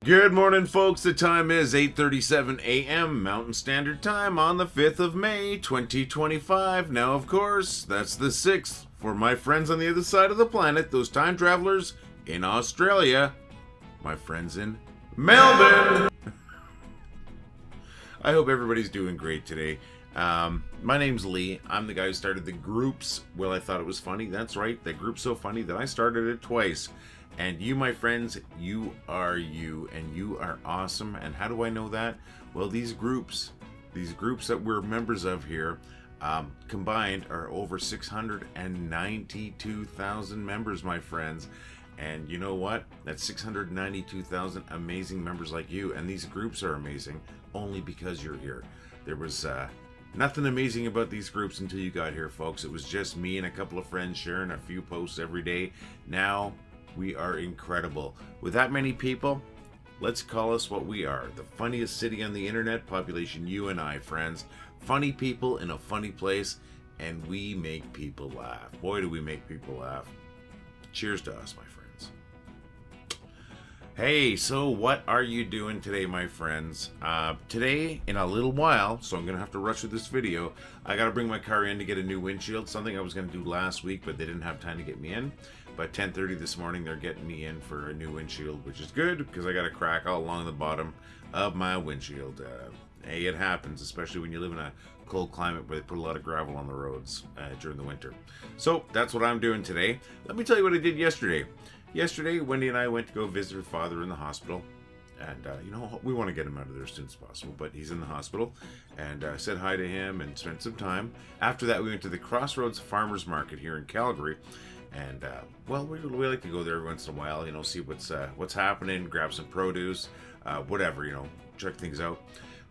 Good morning, folks. The time is 8:37 a.m. Mountain Standard Time on the 5th of May, 2025. Now, of course, that's the 6th for my friends on the other side of the planet, those time travelers in Australia, my friends in Melbourne. I hope everybody's doing great today. My name's Lee. I'm the guy who started the groups. Well, I thought it was funny. That's right. That group's so funny that I started it twice. And you, my friends, you are you, and you are awesome. And how do I know that? Well, these groups that we're members of here, combined are over 692,000 members, my friends. And you know what? That's 692,000 amazing members like you. And these groups are amazing only because you're here. There was nothing amazing about these groups until you got here, folks. It was just me and a couple of friends sharing a few posts every day. Now, we are incredible. With that many people, let's call us what we are. The funniest city on the internet, population you and I, friends. Funny people in a funny place, and we make people laugh. Boy, do we make people laugh. Cheers to us, my friends. Hey, so what are you doing today, my friends? Today, in a little while, so I'm going to have to rush with this video, I got to bring my car in to get a new windshield, something I was going to do last week, but they didn't have time to get me in. But 10:30 this morning, they're getting me in for a new windshield, which is good because I got a crack all along the bottom of my windshield. Hey, it happens, especially when you live in a cold climate where they put a lot of gravel on the roads during the winter. So that's what I'm doing today. Let me tell you what I did yesterday. Yesterday, Wendy and I went to go visit her father in the hospital. And, we want to get him out of there as soon as possible, but he's in the hospital. And I said hi to him and spent some time. After that, we went to the Crossroads Farmers Market here in Calgary. And, we like to go there once in a while, see what's happening, grab some produce, whatever, check things out.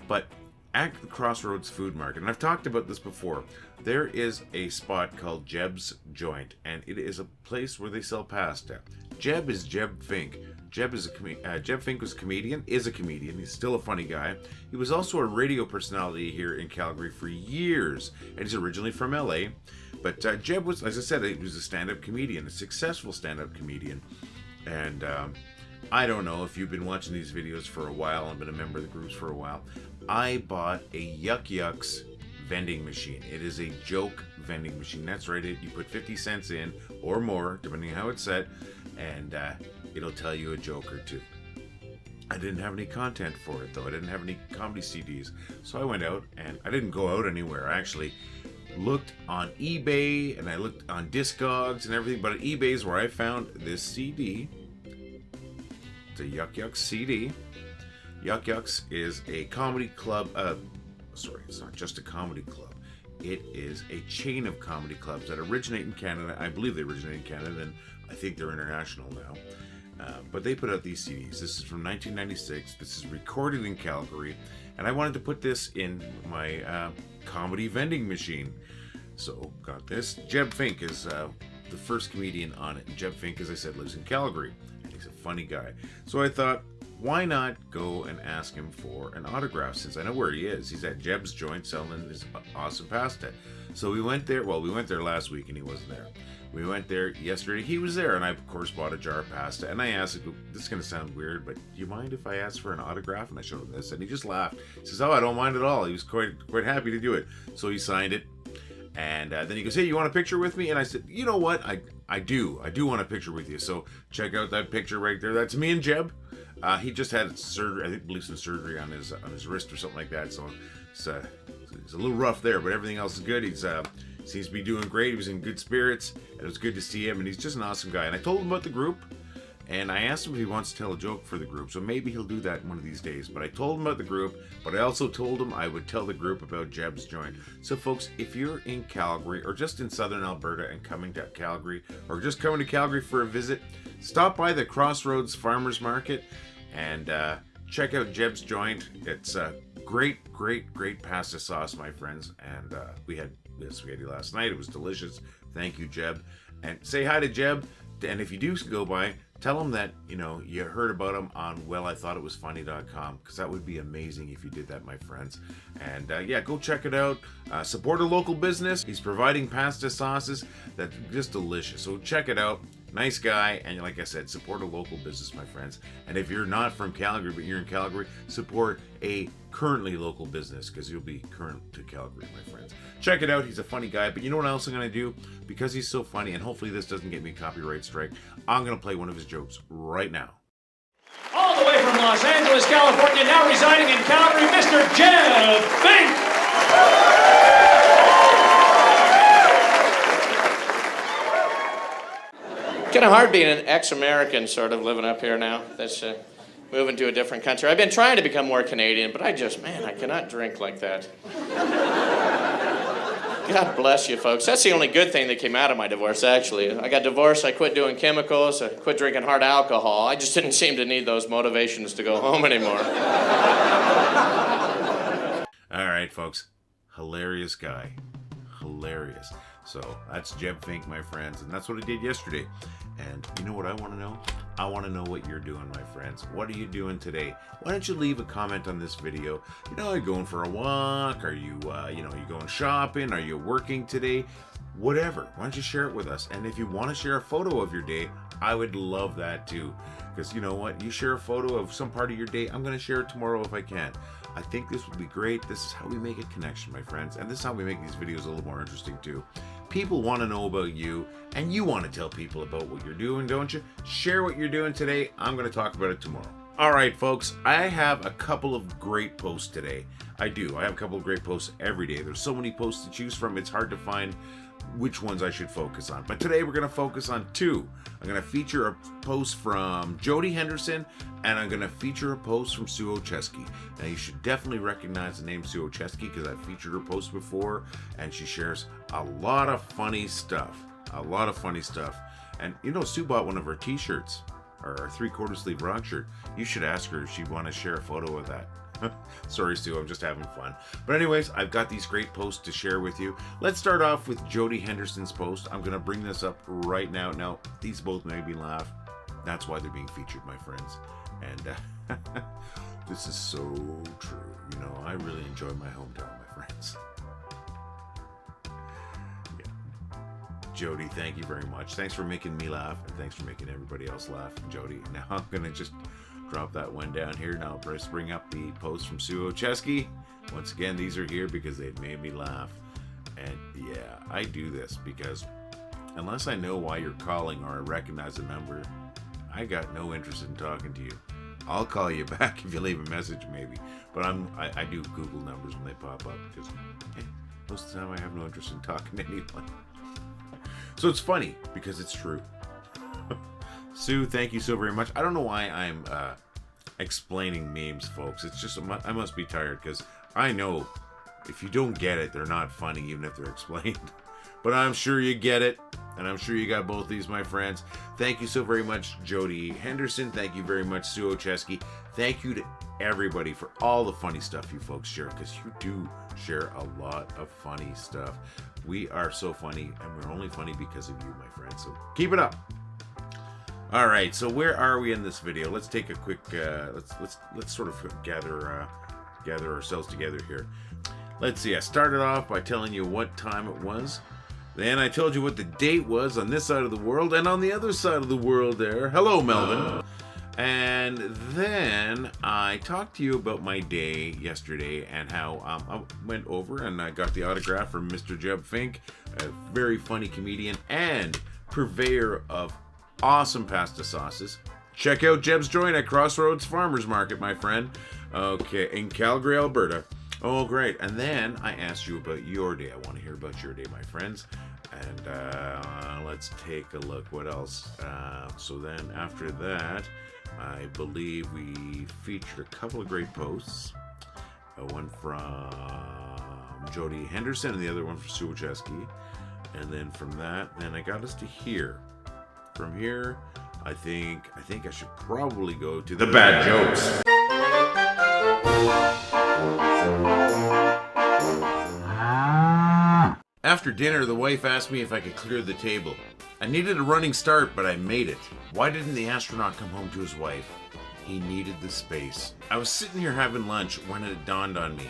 But at the Crossroads Food Market, and I've talked about this before, there is a spot called Jebb's Joint, and it is a place where they sell pasta. Jebb is Jebb Fink. Jebb Fink was is a comedian. He's still a funny guy. He was also a radio personality here in Calgary for years, and he's originally from LA. But Jebb was, as I said, he was a stand-up comedian, a successful stand-up comedian. And I don't know if you've been watching these videos for a while and been a member of the groups for a while. I bought a Yuk Yuk's vending machine. It is a joke vending machine. That's right. You put 50 cents in or more, depending on how it's set, and it'll tell you a joke or two. I didn't have any content for it, though. I didn't have any comedy CDs. So I went out, and I didn't go out anywhere. I actually looked on eBay, and I looked on Discogs and everything, but at eBay is where I found this CD. It's a Yuk Yuk CD. Yuk Yuk's is a comedy club. It's not just a comedy club. It is a chain of comedy clubs that originate in Canada. I believe they originate in Canada, and I think they're international now. But they put out these CDs. This is from 1996. This is recorded in Calgary, and I wanted to put this in my comedy vending machine. So, got this. Jebb Fink is the first comedian on it. And Jebb Fink, as I said, lives in Calgary, and he's a funny guy. So I thought, why not go and ask him for an autograph, since I know where he is. He's at Jebb's Joint selling his awesome pasta. So we went there. Well, we went there last week, and he wasn't there. We went there yesterday. He was there, and I, of course, bought a jar of pasta. And I asked him, this is going to sound weird, but do you mind if I ask for an autograph? And I showed him this, and he just laughed. He says, I don't mind at all. He was quite happy to do it. So he signed it. And then he goes, hey, you want a picture with me? And I said, you know what? I do want a picture with you. So check out that picture right there. That's me and Jebb. He just had surgery, I believe some surgery on his wrist or something like that. So it's a little rough there, but everything else is good. He's seems to be doing great. He was in good spirits. It was good to see him, and he's just an awesome guy. And I told him about the group, and I asked him if he wants to tell a joke for the group. So maybe he'll do that one of these days. But I told him about the group, but I also told him I would tell the group about Jebb's Joint. So folks, if you're in Calgary or just in southern Alberta and coming to Calgary, or just coming to Calgary for a visit, stop by the Crossroads Farmers Market and check out Jebb's Joint. It's great pasta sauce, my friends. And we had spaghetti last night. It was delicious. Thank you, Jebb. And say hi to Jebb. And if you do go by, tell him that, you heard about him on wellithoughitwasfunny.com, because that would be amazing if you did that, my friends. And go check it out. Support a local business. He's providing pasta sauces that are just delicious. So check it out. Nice guy, and like I said, support a local business, my friends. And if you're not from Calgary, but you're in Calgary, support a currently local business, because you'll be current to Calgary, my friends. Check it out. He's a funny guy. But you know what else I'm going to do? Because he's so funny, and hopefully this doesn't get me a copyright strike, I'm going to play one of his jokes right now. All the way from Los Angeles, California, now residing in Calgary, Mr. Jebb Fink. Kind of hard being an ex-American, sort of living up here now. That's moving to a different country. I've been trying to become more Canadian, but I cannot drink like that. God bless you, folks. That's the only good thing that came out of my divorce, actually. I got divorced, I quit doing chemicals, I quit drinking hard alcohol. I just didn't seem to need those motivations to go home anymore. All right, folks. Hilarious guy. Hilarious. So that's Jebb Fink, my friends, and that's what I did yesterday. And you know what I want to know? I want to know what you're doing, my friends. What are you doing today? Why don't you leave a comment on this video? You know, are you going for a walk? Are you, you going shopping? Are you working today? Whatever. Why don't you share it with us? And if you want to share a photo of your day, I would love that too. Because you know what? You share a photo of some part of your day, I'm going to share it tomorrow if I can. I think this would be great. This is how we make a connection, my friends. And this is how we make these videos a little more interesting too. People want to know about you, and you want to tell people about what you're doing, don't you? Share what you're doing today. I'm going to talk about it tomorrow. All right, folks, I have a couple of great posts today. I do. I have a couple of great posts every day. There's so many posts to choose from, it's hard to find which ones I should focus on. But today we're going to focus on two. I'm going to feature a post from Jody Henderson, and I'm going to feature a post from Sue Ocheski. Now you should definitely recognize the name Sue Ocheski because I've featured her post before, and she shares a lot of funny stuff. A lot of funny stuff. And you know, Sue bought one of her t-shirts, or her 3/4 sleeve rock shirt. You should ask her if she'd want to share a photo of that. Sorry, Sue, I'm just having fun. But anyways, I've got these great posts to share with you. Let's start off with Jody Henderson's post. I'm going to bring this up right now. Now, these both made me laugh. That's why they're being featured, my friends. And this is so true. You know, I really enjoy my hometown, my friends. Yeah. Jody, thank you very much. Thanks for making me laugh, and thanks for making everybody else laugh, Jody. Now I'm going to just drop that one down here. Now let's bring up the post from Sue Ocheski. Once again, these are here because they've made me laugh. And yeah, I do this because unless I know why you're calling or I recognize a number, I got no interest in talking to you. I'll call you back if you leave a message maybe. But I do Google numbers when they pop up because most of the time I have no interest in talking to anyone. So it's funny because it's true. Sue, thank you so very much. I don't know why I'm explaining memes, folks. It's just I must be tired because I know if you don't get it, they're not funny even if they're explained. But I'm sure you get it, and I'm sure you got both these, my friends. Thank you so very much, Jody Henderson. Thank you very much, Sue Ocheski. Thank you to everybody for all the funny stuff you folks share, because you do share a lot of funny stuff. We are so funny, and we're only funny because of you, my friends. So keep it up. All right, so where are we in this video? Let's take a quick let's sort of gather ourselves together here. Let's see. I started off by telling you what time it was. Then I told you what the date was on this side of the world, and on the other side of the world there. Hello, Melbourne. And then I talked to you about my day yesterday and how I went over and I got the autograph from Mr. Jebb Fink, a very funny comedian and purveyor of awesome pasta sauces. Check out Jebb's joint at Crossroads Farmers Market, my friend. Okay, in Calgary, Alberta. Oh, great. And then I asked you about your day. I want to hear about your day, my friends. And let's take a look. What else? So then after that, I believe we featured a couple of great posts. One from Jody Henderson and the other one from Sue Ocheski. And then from that, then I got us to here. From here, I think I should probably go to the bad jokes. After dinner, the wife asked me if I could clear the table. I needed a running start, but I made it. Why didn't the astronaut come home to his wife? He needed the space. I was sitting here having lunch when it dawned on me.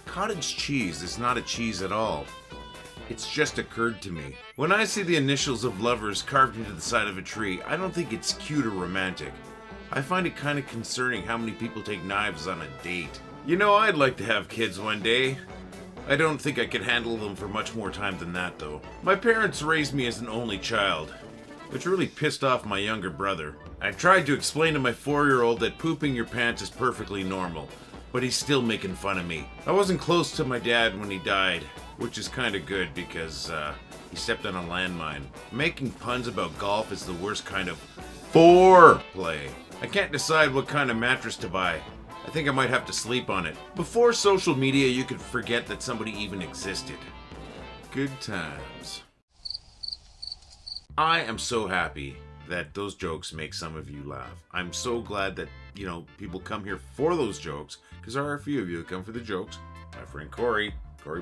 Cottage cheese is not a cheese at all. It's just occurred to me. When I see the initials of lovers carved into the side of a tree, I don't think it's cute or romantic. I find it kind of concerning how many people take knives on a date. You know, I'd like to have kids one day. I don't think I could handle them for much more time than that, though. My parents raised me as an only child, which really pissed off my younger brother. I tried to explain to my 4-year-old that pooping your pants is perfectly normal, but he's still making fun of me. I wasn't close to my dad when he died, which is kind of good because he stepped on a landmine. Making puns about golf is the worst kind of foreplay. I can't decide what kind of mattress to buy. I think I might have to sleep on it. Before social media, you could forget that somebody even existed. Good times. I am so happy that those jokes make some of you laugh. I'm so glad that, people come here for those jokes, because there are a few of you that come for the jokes. My friend Corey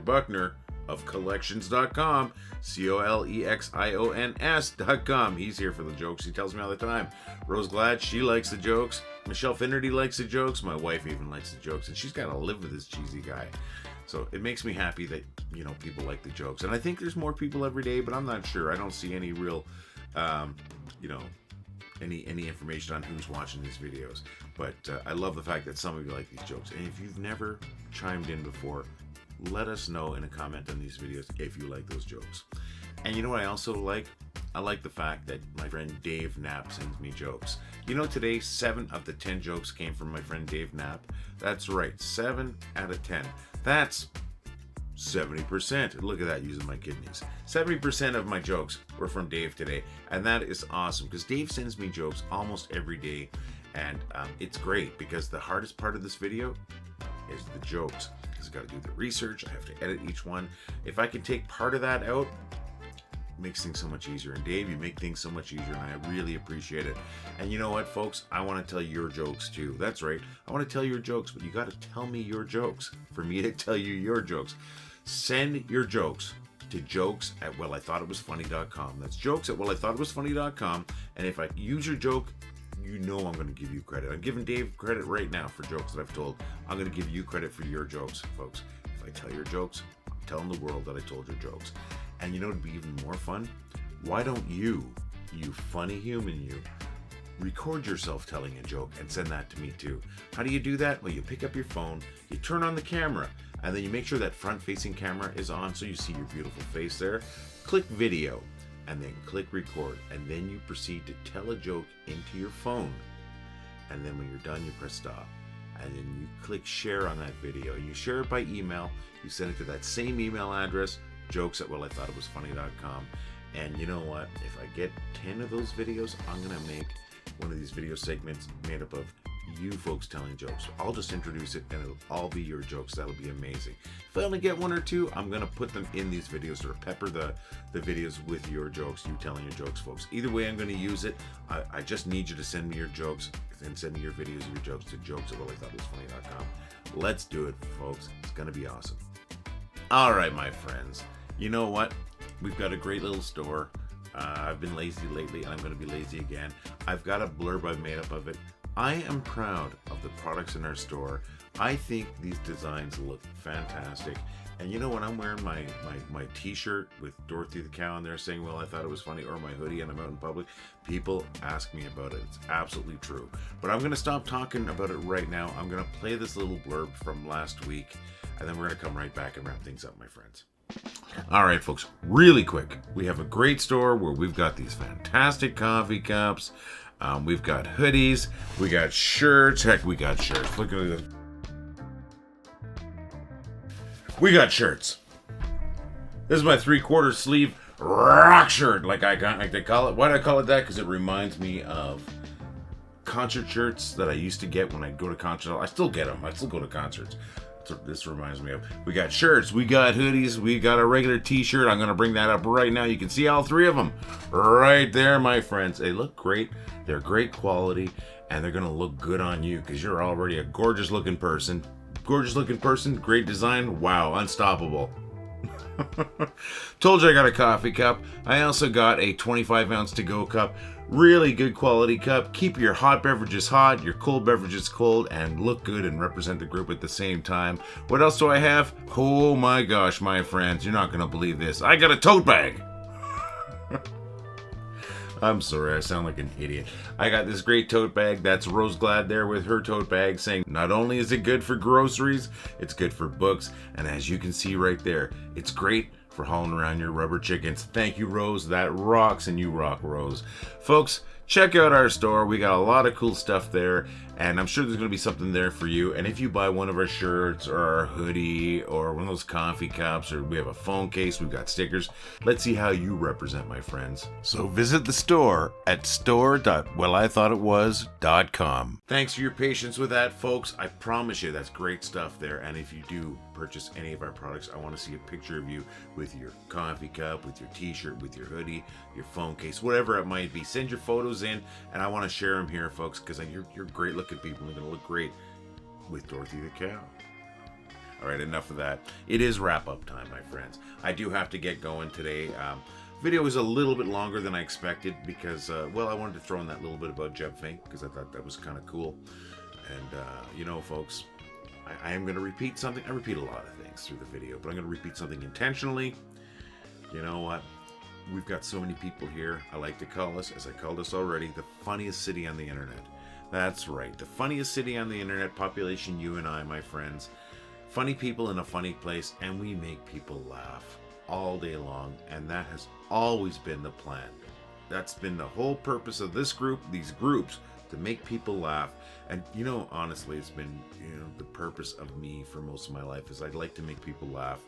Buckner of collections.com, colextions.com. He's here for the jokes. He tells me all the time. Rose Glad, she likes the jokes. Michelle Finnerty likes the jokes. My wife even likes the jokes, and she's got to live with this cheesy guy. So it makes me happy that, people like the jokes. And I think there's more people every day, but I'm not sure. I don't see any real, any information on who's watching these videos. But I love the fact that some of you like these jokes. And if you've never chimed in before, let us know in a comment on these videos if you like those jokes. And you know what I also like? I like the fact that my friend Dave Knapp sends me jokes. Today 7 of the 10 jokes came from my friend Dave Knapp. That's right, 7 out of 10. That's 70%. Look at that, using my kidneys. 70% of my jokes were from Dave today, and that is awesome because Dave sends me jokes almost every day, and it's great because the hardest part of this video is the jokes. Because I've got to do the research, I have to edit each one. If I can take part of that out, it makes things so much easier. And Dave, you make things so much easier, and I really appreciate it. And you know what, folks? I want to tell your jokes too. That's right. I want to tell your jokes, but you got to tell me your jokes for me to tell you your jokes. Send your jokes to jokes@wellithoughtitwasfunny.com. That's jokes@wellithoughtitwasfunny.com. And if I use your joke, I'm going to give you credit. I'm giving Dave credit right now for jokes that I've told. I'm going to give you credit for your jokes, folks. If I tell your jokes, I'm telling the world that I told your jokes. And it'd be even more fun? Why don't you funny human, you, record yourself telling a joke and send that to me too? How do you do that? Well, you pick up your phone, you turn on the camera, and then you make sure that front-facing camera is on so you see your beautiful face there. Click video, and then click record, and then you proceed to tell a joke into your phone. And then when you're done, you press stop. And then you click share on that video. You share it by email. You send it to that same email address, jokes@wellithoughtitwasfunny.com. And you know what? If I get 10 of those videos, I'm going to make one of these video segments made up of you folks telling jokes. I'll just introduce it and it'll all be your jokes. That'll be amazing. If I only get 1 or 2, I'm going to put them in these videos or pepper the videos with your jokes, you telling your jokes, folks. Either way, I'm going to use it. I just need you to send me your jokes and send me your videos of your jokes to jokes@wellithoughtitwasfunny.com. Let's do it, folks. It's going to be awesome. All right, my friends. You know what? We've got a great little store. I've been lazy lately, and I'm going to be lazy again. I've got a blurb I've made up of it. I am proud of the products in our store. I think these designs look fantastic. And when I'm wearing my t-shirt with Dorothy the cow on there saying, well, I thought it was funny, or my hoodie and I'm out in public, people ask me about it. It's absolutely true. But I'm going to stop talking about it right now. I'm going to play this little blurb from last week, and then we're going to come right back and wrap things up, my friends. All right, folks, really quick. We have a great store where we've got these fantastic coffee cups. We've got hoodies. We got shirts. Heck, we got shirts. Look at this. We got shirts. This is my 3/4 sleeve rock shirt, like they call it. Why do I call it that? Because it reminds me of concert shirts that I used to get when I go to concerts. I still get them. I still go to concerts. That's what this reminds me of. We got shirts, we got hoodies, we got a regular t-shirt. I'm going to bring that up right now. You can see all 3 of them right there, my friends. They look great. They're great quality, and they're going to look good on you because you're already a gorgeous looking person. Gorgeous looking person, great design. Wow, unstoppable. Told you I got a coffee cup. I also got a 25-ounce to-go cup. Really good quality cup. Keep your hot beverages hot, your cold beverages cold, and look good and represent the group at the same time. What else do I have? Oh my gosh, my friends, you're not going to believe this. I got a tote bag. I'm sorry, I sound like an idiot. I got this great tote bag. That's Rose Glad there with her tote bag saying not only is it good for groceries, it's good for books. And as you can see right there, it's great for hauling around your rubber chickens. Thank you, Rose. That rocks, and you rock, Rose. Folks, check out our store. We got a lot of cool stuff there, and I'm sure there's going to be something there for you. And if you buy one of our shirts or our hoodie or one of those coffee cups, or we have a phone case, we've got stickers, let's see how you represent, my friends. So visit the store at store.wellithoughtitwas.com. Thanks for your patience with that, folks. I promise you that's great stuff there. And if you do purchase any of our products, I want to see a picture of you with your coffee cup, with your t-shirt, with your hoodie, your phone case, whatever it might be. Send your photos in, and I want to share them here, folks, because you're great looking people. You're going to look great with Dorothy the cow. All right, enough of that. It is wrap-up time, my friends. I do have to get going today. Video is a little bit longer than I expected because, well, I wanted to throw in that little bit about Jebb Fink because I thought that was kind of cool. And, you know, folks, I am going to repeat something. I repeat a lot of things through the video, but I'm going to repeat something intentionally. You know what? We've got so many people here. I like to call us, as I called us already, the funniest city on the internet. That's right. The funniest city on the internet. Population you and I, my friends. Funny people in a funny place, and we make people laugh all day long, and that has always been the plan. That's been the whole purpose of this group, these groups, to make people laugh. And you know, honestly, it's been, you know, the purpose of me for most of my life is I'd like to make people laugh.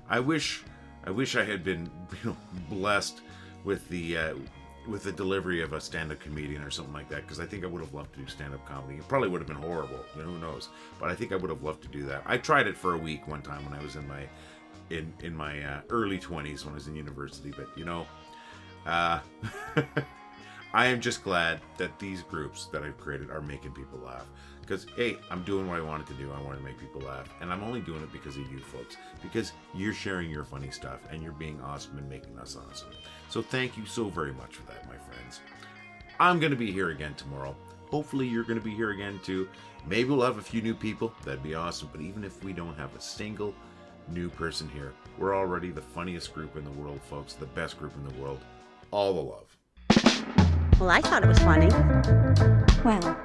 I wish I had been, you know, blessed with the delivery of a stand-up comedian or something like that, because I think I would have loved to do stand-up comedy. It probably would have been horrible, you know, who knows? But I think I would have loved to do that. I tried it for a week one time when I was in my early 20s when I was in university. But you know, I am just glad that these groups that I've created are making people laugh. Because, hey, I'm doing what I wanted to do. I wanted to make people laugh. And I'm only doing it because of you folks. Because you're sharing your funny stuff. And you're being awesome and making us awesome. So thank you so very much for that, my friends. I'm going to be here again tomorrow. Hopefully you're going to be here again too. Maybe we'll have a few new people. That'd be awesome. But even if we don't have a single new person here, we're already the funniest group in the world, folks. The best group in the world. All the love. Well, I thought it was funny. Well,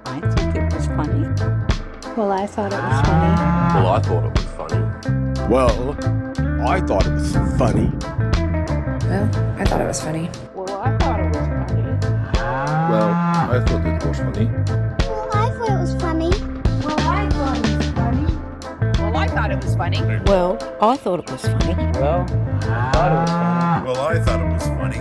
I think it was funny. Well, I thought it was funny. Well, I thought it was funny. Well, I thought it was funny. Well, I thought it was funny. Well, I thought it was funny. Well, I thought it was funny. Well, I thought it was funny. Well, I thought it was funny. Well, I thought it was funny. Well, I thought it was funny. Well, I thought it was funny. Well, I thought it was funny.